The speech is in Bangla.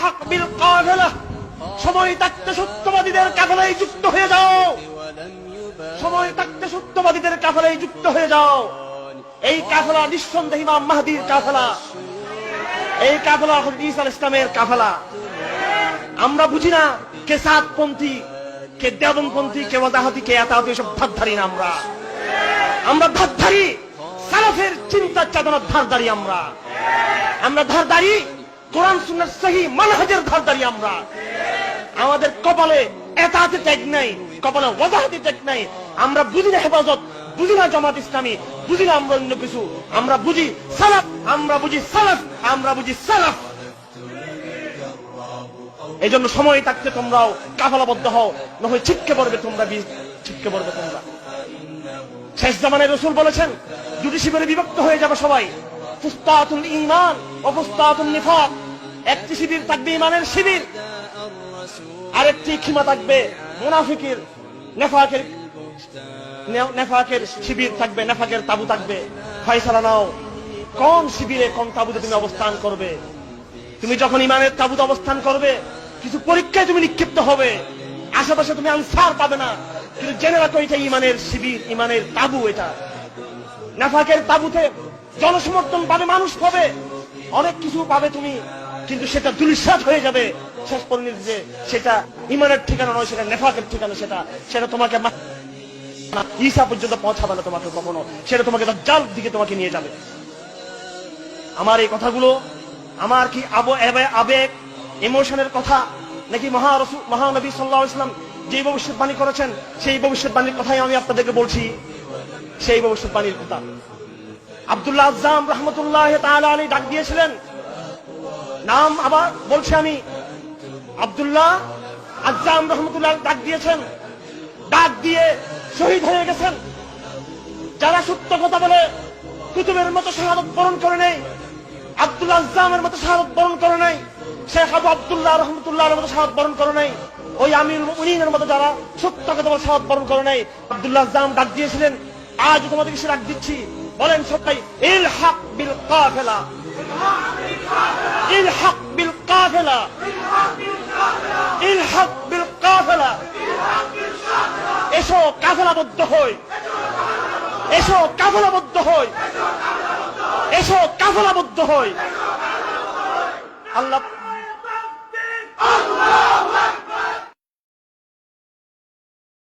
ইলহাক বিল কাফেলা, সময় থাকতে সত্যবাদীদের কাফেলায় যুক্ত হয়ে যাও, সময় থাকতে সত্যবাদীদের কাফেলায় যুক্ত হয়ে যাও। এই কাফেলা নিঃসন্দেহে ইমাম মাহদীর কাফেলা, এই কাফেলা হযরত ঈসা আলাইহিস সালামের কাফেলা। আমরা বুঝি না কে সাতপন্থী, কে দেওবন্দপন্থী, কে ওয়াহাবি, কে আতাহাদি, এসব ধারধারি না। আমরা ধারধারি সালাফের চিন্তার চেতনার ধারধারি। আমরা ধারধারি কোরআন সুন্নাহর সহি মানহাজের ধারধারি। আমাদের কপালে এতাহাদি ট্যাগ নাই, কপালে ওয়াহাবি ট্যাগ নাই। আমরা বুঝি না হেফাজত, বুঝি না জামাত ইসলামী, বুঝি না আমরা অন্য কিছু। আমরা বুঝি সালাফ, আমরা বুঝি সালাফ, আমরা বুঝি সালাফ। এই জন্য সময় থাকতে তোমরাও কাফেলাবদ্ধ হও, নয় ছিটকে পড়বে তোমরা, ছিটকে পড়বে তোমরা। শেষ জামানায় রাসূল বলেছেন দুটি শিবিরে বিভক্ত হয়ে যাবে সবাই, ফুস্তাতুল ঈমান ও ফুস্তাতুন নিফাক। একটি শিবির থাকবে ঈমানের শিবির, আরেকটি খিমা থাকবে মুনাফিকের, নেফাকের শিবির থাকবে, নেফাকের তাবু থাকবে। ফয়সালা নাও কোন শিবিরে, কোন তাবুতে তুমি অবস্থান করবে। তুমি যখন ঈমানের তাবুতে অবস্থান করবে, কিছু পরীক্ষায় তুমি নিক্ষিপ্ত হবে, আশেপাশে তুমি আনসার পাবে না, কিন্তু জেনে রাখো এটা ঈমানের শিবির, ঈমানের তাবু। এটা নেফাকের তাবুতে জনসমর্থন পাবে, মানুষ পাবে, অনেক কিছু পাবে তুমি, কিন্তু সেটা দুলিশাত হয়ে যাবে শেষ পরিণতি যে সেটা ঈমানের ঠিকানা নয়, সেটা নেফাকের ঠিকানা। সেটা তোমাকে ঈসা পর্যন্ত পৌঁছাবে না তোমাকে কখনো, সেটা তোমাকে দাজ্জাল দিকে তোমাকে নিয়ে যাবে। আমার এই কথাগুলো আমার কি আবেগ, ইমোশনের কথা, নাকি মহানবী সাল্লাল্লাহু আলাইহি ওয়াসাল্লাম যে ভবিষ্যৎবাণী করেছেন সেই ভবিষ্যৎবাণীর কথাই আমি আপনাদেরকে বলছি। সেই ভবিষ্যৎবাণীর কথা আব্দুল্লাহ আজ্জাম রাহমাতুল্লাহ তাআলা আলাইহি ডাক দিয়েছিলেন। নাম আবার বলছি আমি, আব্দুল্লাহ আজ্জাম রাহমাতুল্লাহ ডাক দিয়েছেন, ডাক দিয়ে শহীদ হয়ে গেছেন। যারা সত্য কথা বলে কুতুবের মতো শাহাদাত বরণ করে নেই, আব্দুল্লাহ আজ্জামের মতো শাহাদাত বরণ করে নাই, শেখ আবু আব্দুল্লাহ রাহমাতুল্লাহর মতো শাহাদাত বরণ করে নাই, ওই আমিরুল মুমিনিনের মতো যারা সত্য কথা বলে শাহাদাত বরণ করে নাই। আব্দুল্লাহ আজ্জাম ডাক দিয়েছিলেন, আজ তোমাদেরকে সে ডাক দিচ্ছি, বলেন সবাই ইলহাক বিল কাফেলা, ইলহাক বিল কাফেলা, ইলহাক বিল কাফেলা। এসো কাফেলাবদ্ধ হই, এসো কাফেলাবদ্ধ হই, এসো কাফেলাবদ্ধ হই। আল্লাহ